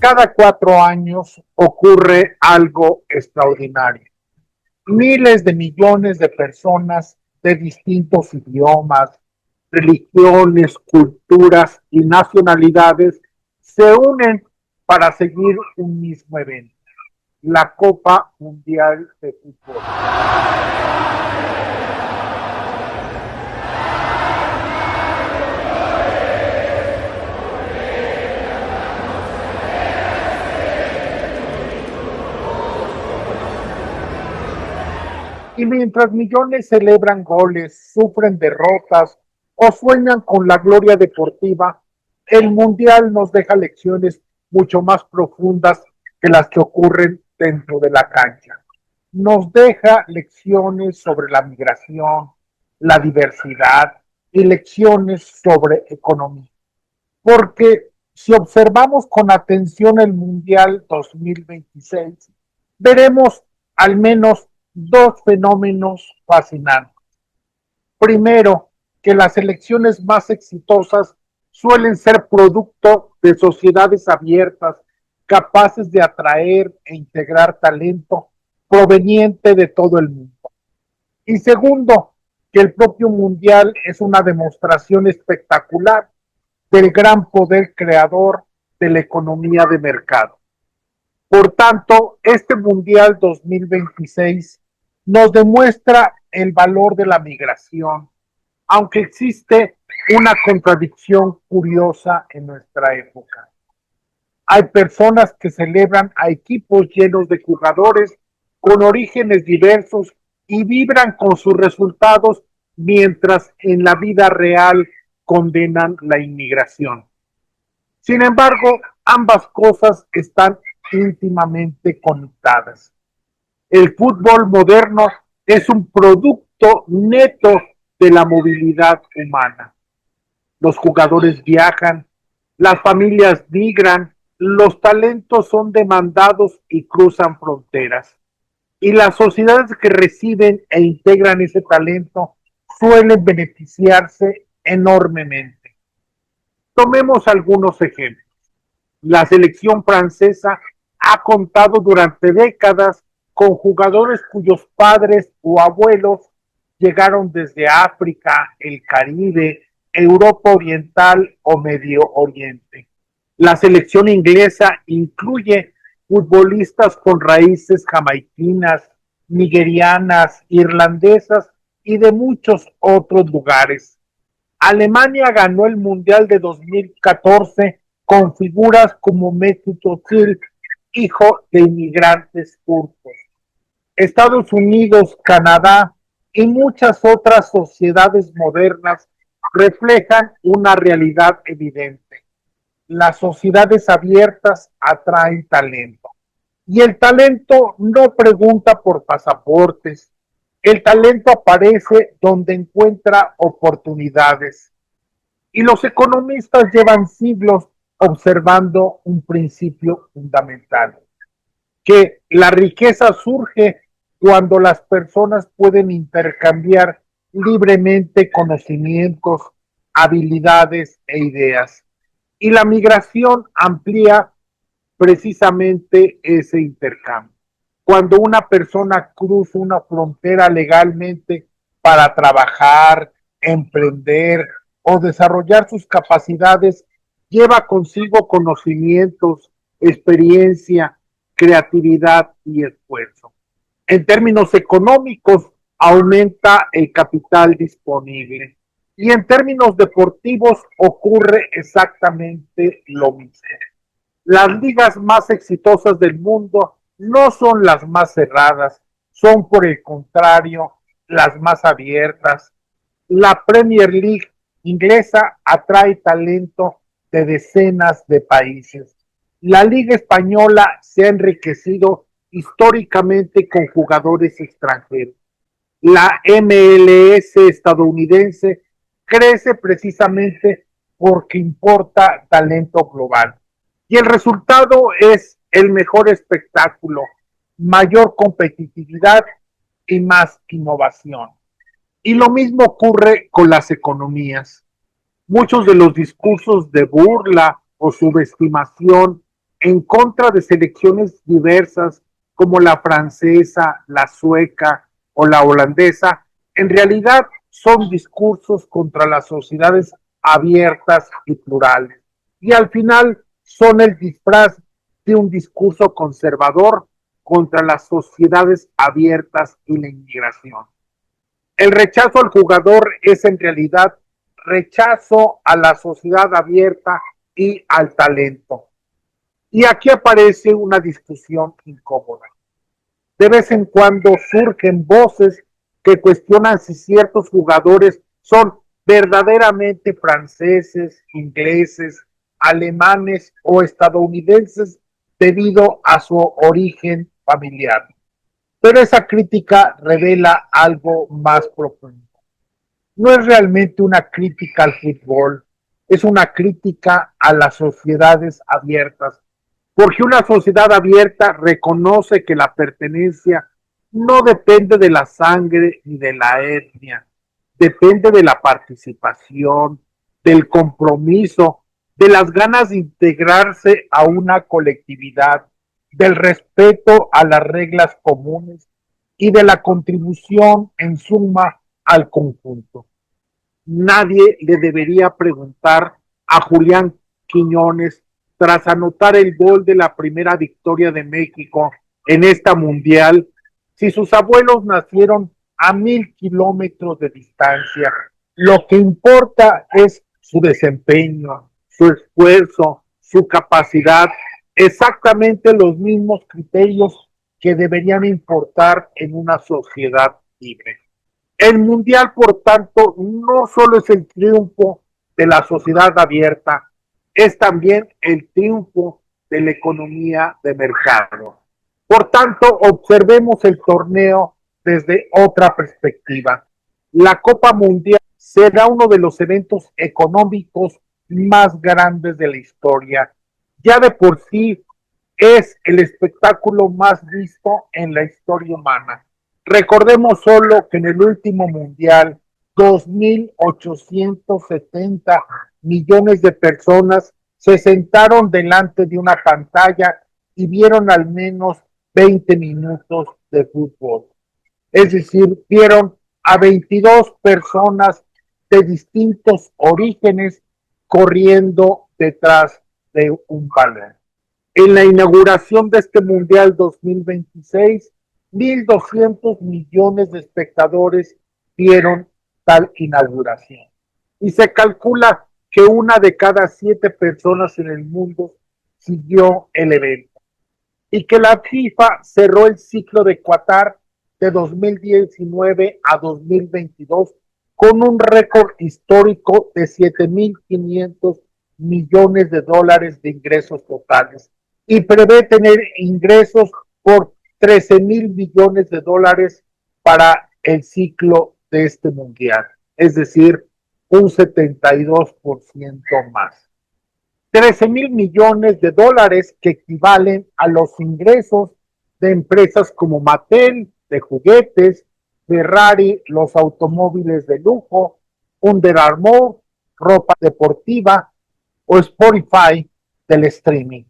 Cada 4 años ocurre algo extraordinario. Miles de millones de personas de distintos idiomas, religiones, culturas y nacionalidades se unen para seguir un mismo evento, la Copa Mundial de Fútbol. Y mientras millones celebran goles, sufren derrotas o sueñan con la gloria deportiva, el Mundial nos deja lecciones mucho más profundas que las que ocurren dentro de la cancha. Nos deja lecciones sobre la migración, la diversidad y lecciones sobre economía. Porque si observamos con atención el Mundial 2026, veremos al menos dos fenómenos fascinantes. Primero, que las elecciones más exitosas suelen ser producto de sociedades abiertas, capaces de atraer e integrar talento proveniente de todo el mundo. Y segundo, que el propio Mundial es una demostración espectacular del gran poder creador de la economía de mercado. Por tanto, este Mundial 2026 nos demuestra el valor de la migración, aunque existe una contradicción curiosa en nuestra época. Hay personas que celebran a equipos llenos de jugadores con orígenes diversos y vibran con sus resultados, mientras en la vida real condenan la inmigración. Sin embargo, ambas cosas están íntimamente conectadas. El fútbol moderno es un producto neto de la movilidad humana. Los jugadores viajan, las familias migran, los talentos son demandados y cruzan fronteras. Y las sociedades que reciben e integran ese talento suelen beneficiarse enormemente. Tomemos algunos ejemplos. La selección francesa ha contado durante décadas con jugadores cuyos padres o abuelos llegaron desde África, el Caribe, Europa Oriental o Medio Oriente. La selección inglesa incluye futbolistas con raíces jamaiquinas, nigerianas, irlandesas y de muchos otros lugares. Alemania ganó el Mundial de 2014 con figuras como Mesut Özil, hijo de inmigrantes turcos. Estados Unidos, Canadá y muchas otras sociedades modernas reflejan una realidad evidente. Las sociedades abiertas atraen talento. Y el talento no pregunta por pasaportes. El talento aparece donde encuentra oportunidades. Y los economistas llevan siglos observando un principio fundamental, que la riqueza surge cuando las personas pueden intercambiar libremente conocimientos, habilidades e ideas. Y la migración amplía precisamente ese intercambio. Cuando una persona cruza una frontera legalmente para trabajar, emprender o desarrollar sus capacidades, lleva consigo conocimientos, experiencia, creatividad y esfuerzo. En términos económicos, aumenta el capital disponible. Y en términos deportivos ocurre exactamente lo mismo. Las ligas más exitosas del mundo no son las más cerradas, son por el contrario las más abiertas. La Premier League inglesa atrae talento de decenas de países. La Liga Española se ha enriquecido históricamente con jugadores extranjeros. La MLS estadounidense crece precisamente porque importa talento global. Y el resultado es el mejor espectáculo, mayor competitividad y más innovación. Y lo mismo ocurre con las economías. Muchos de los discursos de burla o subestimación en contra de selecciones diversas como la francesa, la sueca o la holandesa, en realidad son discursos contra las sociedades abiertas y plurales. Y al final son el disfraz de un discurso conservador contra las sociedades abiertas y la inmigración. El rechazo al jugador es en realidad rechazo a la sociedad abierta y al talento. Y aquí aparece una discusión incómoda. De vez en cuando surgen voces que cuestionan si ciertos jugadores son verdaderamente franceses, ingleses, alemanes o estadounidenses debido a su origen familiar. Pero esa crítica revela algo más profundo. No es realmente una crítica al fútbol, es una crítica a las sociedades abiertas, porque una sociedad abierta reconoce que la pertenencia no depende de la sangre ni de la etnia, depende de la participación, del compromiso, de las ganas de integrarse a una colectividad, del respeto a las reglas comunes y de la contribución en suma al conjunto. Nadie le debería preguntar a Julián Quiñones, tras anotar el gol de la primera victoria de México en esta mundial, si sus abuelos nacieron a 1000 kilómetros de distancia. Lo que importa es su desempeño, su esfuerzo, su capacidad, exactamente los mismos criterios que deberían importar en una sociedad libre. El mundial, por tanto, no solo es el triunfo de la sociedad abierta, es también el triunfo de la economía de mercado. Por tanto, observemos el torneo desde otra perspectiva. La Copa Mundial será uno de los eventos económicos más grandes de la historia. Ya de por sí es el espectáculo más visto en la historia humana. Recordemos solo que en el último mundial, 2.870 millones de personas se sentaron delante de una pantalla y vieron al menos 20 minutos de fútbol. Es decir, vieron a 22 personas de distintos orígenes corriendo detrás de un balón. En la inauguración de este Mundial 2026, 1.200 millones de espectadores vieron tal inauguración. Y se calcula que una de cada 7 personas en el mundo siguió el evento. Y que la FIFA cerró el ciclo de Qatar de 2019 a 2022 con un récord histórico de 7.500 millones de dólares de ingresos totales y prevé tener ingresos por 13.000 millones de dólares para el ciclo de este mundial, es decir, un 72% más. 13.000 millones de dólares que equivalen a los ingresos de empresas como Mattel, de juguetes, Ferrari, los automóviles de lujo, Under Armour, ropa deportiva o Spotify del streaming.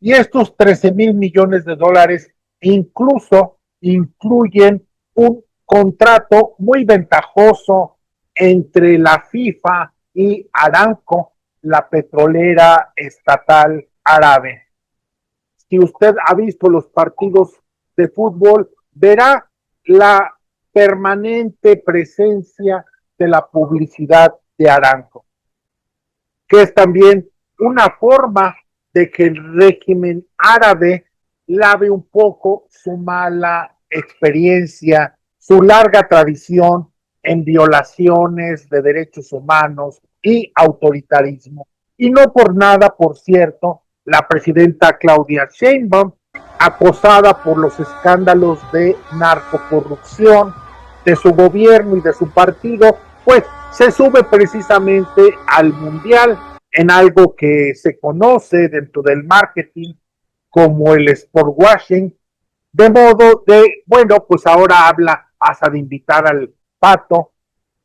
Y estos 13.000 millones de dólares incluso incluyen un contrato muy ventajoso entre la FIFA y Aramco, la petrolera estatal árabe. Si usted ha visto los partidos de fútbol, verá la permanente presencia de la publicidad de Aramco, que es también una forma de que el régimen árabe lave un poco su mala experiencia, su larga tradición en violaciones de derechos humanos y autoritarismo. Y no por nada, por cierto, la presidenta Claudia Sheinbaum, acosada por los escándalos de narcocorrupción de su gobierno y de su partido, pues se sube precisamente al mundial en algo que se conoce dentro del marketing como el sport washing, de modo de, bueno, pues ahora habla hasta de invitar al Pato,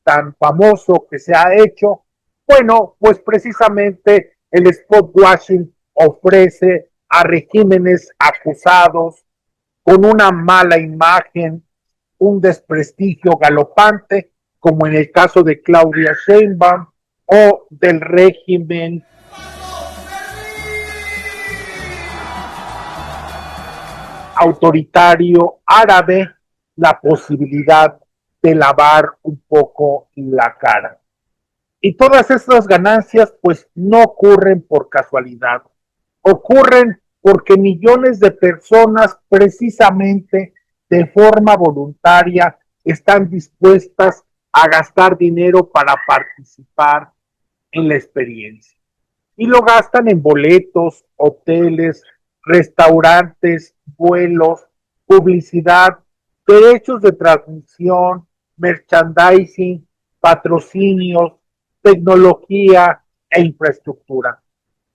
tan famoso que se ha hecho. Bueno, pues precisamente el sport washing ofrece a regímenes acusados con una mala imagen, un desprestigio galopante, como en el caso de Claudia Sheinbaum o del régimen autoritario árabe, la posibilidad de lavar un poco la cara. Y todas estas ganancias pues no ocurren por casualidad, ocurren porque millones de personas precisamente de forma voluntaria están dispuestas a gastar dinero para participar en la experiencia. Y lo gastan en boletos, hoteles, restaurantes, vuelos, publicidad, derechos de transmisión, merchandising, patrocinios, tecnología e infraestructura.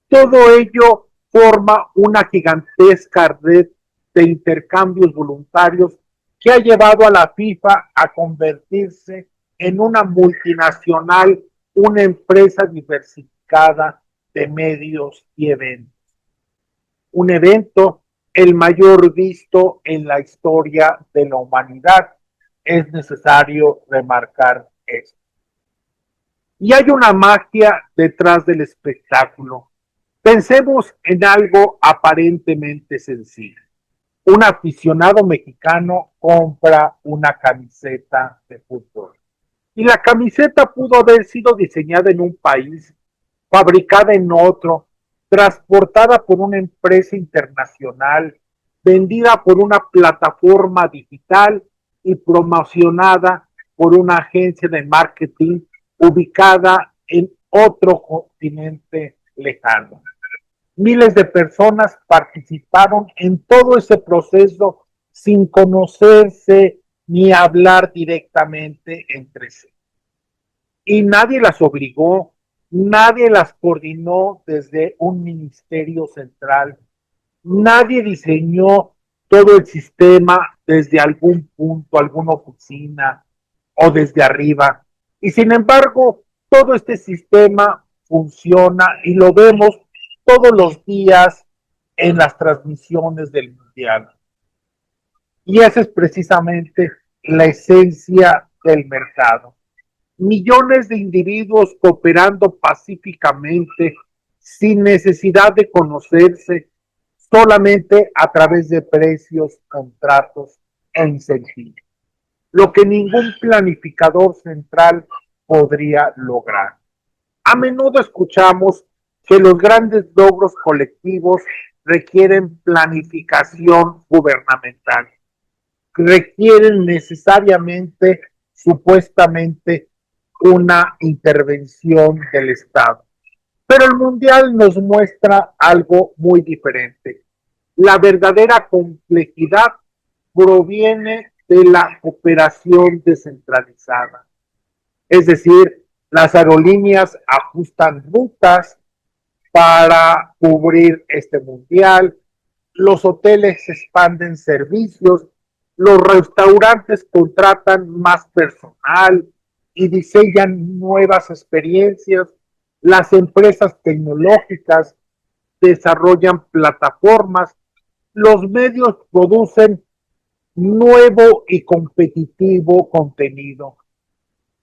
Todo ello forma una gigantesca red de intercambios voluntarios que ha llevado a la FIFA a convertirse en una multinacional, una empresa diversificada de medios y eventos. Un evento el mayor visto en la historia de la humanidad. Es necesario remarcar esto. Y hay una magia detrás del espectáculo. Pensemos en algo aparentemente sencillo. Un aficionado mexicano compra una camiseta de fútbol. Y la camiseta pudo haber sido diseñada en un país, fabricada en otro, transportada por una empresa internacional, vendida por una plataforma digital y promocionada por una agencia de marketing ubicada en otro continente lejano. Miles de personas participaron en todo ese proceso sin conocerse ni hablar directamente entre sí. Y nadie las obligó, nadie las coordinó desde un ministerio central, nadie diseñó todo el sistema desde algún punto, alguna oficina o desde arriba. Y sin embargo, todo este sistema funciona y lo vemos todos los días en las transmisiones del Mundial. Y esa es precisamente la esencia del mercado. Millones de individuos cooperando pacíficamente, sin necesidad de conocerse, solamente a través de precios, contratos e incentivos. Lo que ningún planificador central podría lograr. A menudo escuchamos que los grandes logros colectivos requieren planificación gubernamental, requieren necesariamente, supuestamente, una intervención del Estado. Pero el Mundial nos muestra algo muy diferente. La verdadera complejidad proviene de la operación descentralizada. Es decir, las aerolíneas ajustan rutas para cubrir este mundial, los hoteles expanden servicios, los restaurantes contratan más personal y diseñan nuevas experiencias, las empresas tecnológicas desarrollan plataformas, los medios producen nuevo y competitivo contenido,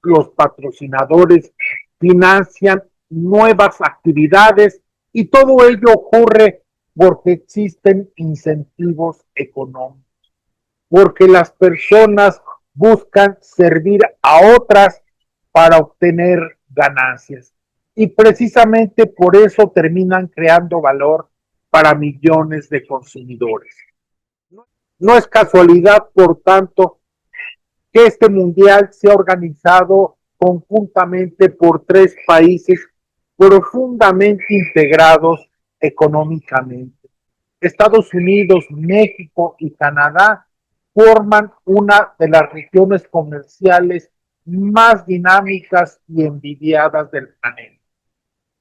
los patrocinadores financian nuevas actividades y todo ello ocurre porque existen incentivos económicos, porque las personas buscan servir a otras para obtener ganancias. Y precisamente por eso terminan creando valor para millones de consumidores. No es casualidad, por tanto, que este mundial sea organizado conjuntamente por tres países profundamente integrados económicamente. Estados Unidos, México y Canadá forman una de las regiones comerciales más dinámicas y envidiadas del planeta.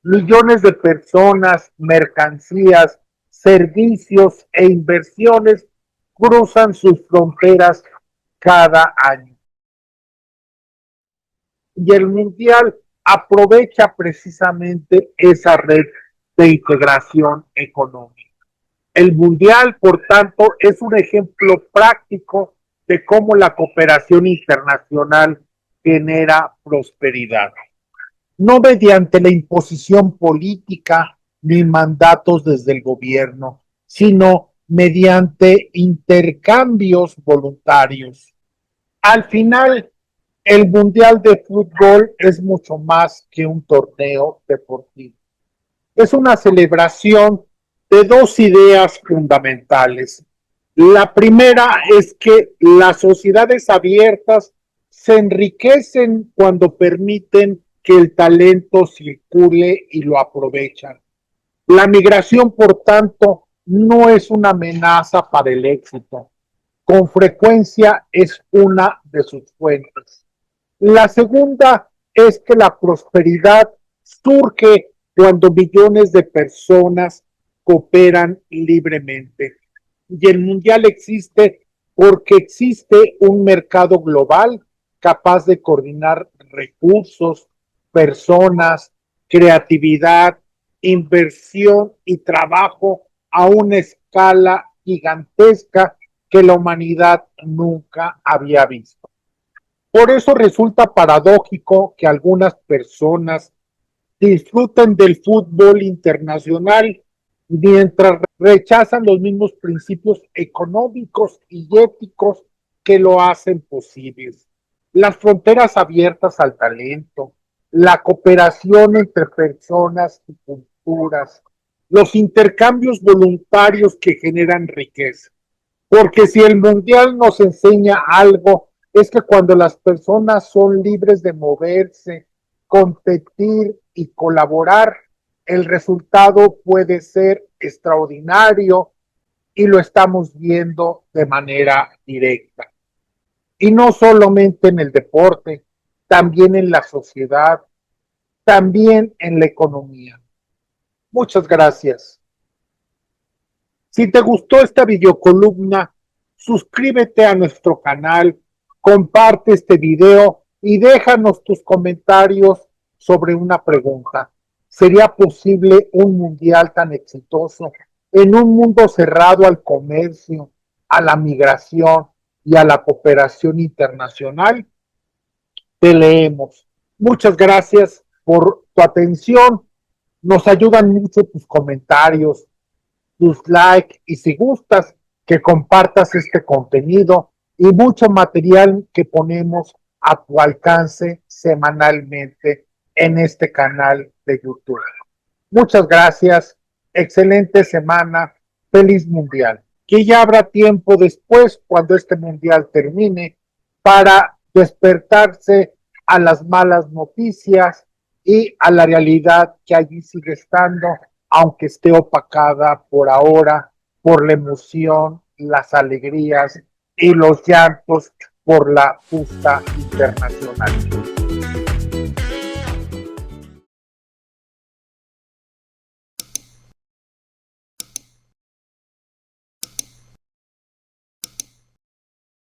Millones de personas, mercancías, servicios e inversiones cruzan sus fronteras cada año. Y el Mundial aprovecha precisamente esa red de integración económica. El Mundial, por tanto, es un ejemplo práctico de cómo la cooperación internacional genera prosperidad, no mediante la imposición política ni mandatos desde el gobierno, sino mediante intercambios voluntarios. Al final, el Mundial de Fútbol es mucho más que un torneo deportivo. Es una celebración de dos ideas fundamentales. La primera es que las sociedades abiertas se enriquecen cuando permiten que el talento circule y lo aprovechan. La migración, por tanto, no es una amenaza para el éxito. Con frecuencia es una de sus fuentes. La segunda es que la prosperidad surge cuando millones de personas cooperan libremente. Y el mundial existe porque existe un mercado global capaz de coordinar recursos, personas, creatividad, inversión y trabajo a una escala gigantesca que la humanidad nunca había visto. Por eso resulta paradójico que algunas personas disfruten del fútbol internacional mientras rechazan los mismos principios económicos y éticos que lo hacen posibles. Las fronteras abiertas al talento, la cooperación entre personas y culturas, los intercambios voluntarios que generan riqueza. Porque si el mundial nos enseña algo, es que cuando las personas son libres de moverse, competir y colaborar, el resultado puede ser extraordinario y lo estamos viendo de manera directa. Y no solamente en el deporte, también en la sociedad, también en la economía. Muchas gracias. Si te gustó esta videocolumna, suscríbete a nuestro canal, comparte este video y déjanos tus comentarios sobre una pregunta. ¿Sería posible un mundial tan exitoso en un mundo cerrado al comercio, a la migración y a la cooperación internacional? Te leemos. Muchas gracias por tu atención. Nos ayudan mucho tus comentarios, tus likes y si gustas que compartas este contenido y mucho material que ponemos a tu alcance semanalmente en este canal de YouTube. Muchas gracias, excelente semana, feliz mundial. Que ya habrá tiempo después, cuando este mundial termine, para despertarse a las malas noticias y a la realidad que allí sigue estando, aunque esté opacada por ahora por la emoción, las alegrías y los llantos por la justa internacional.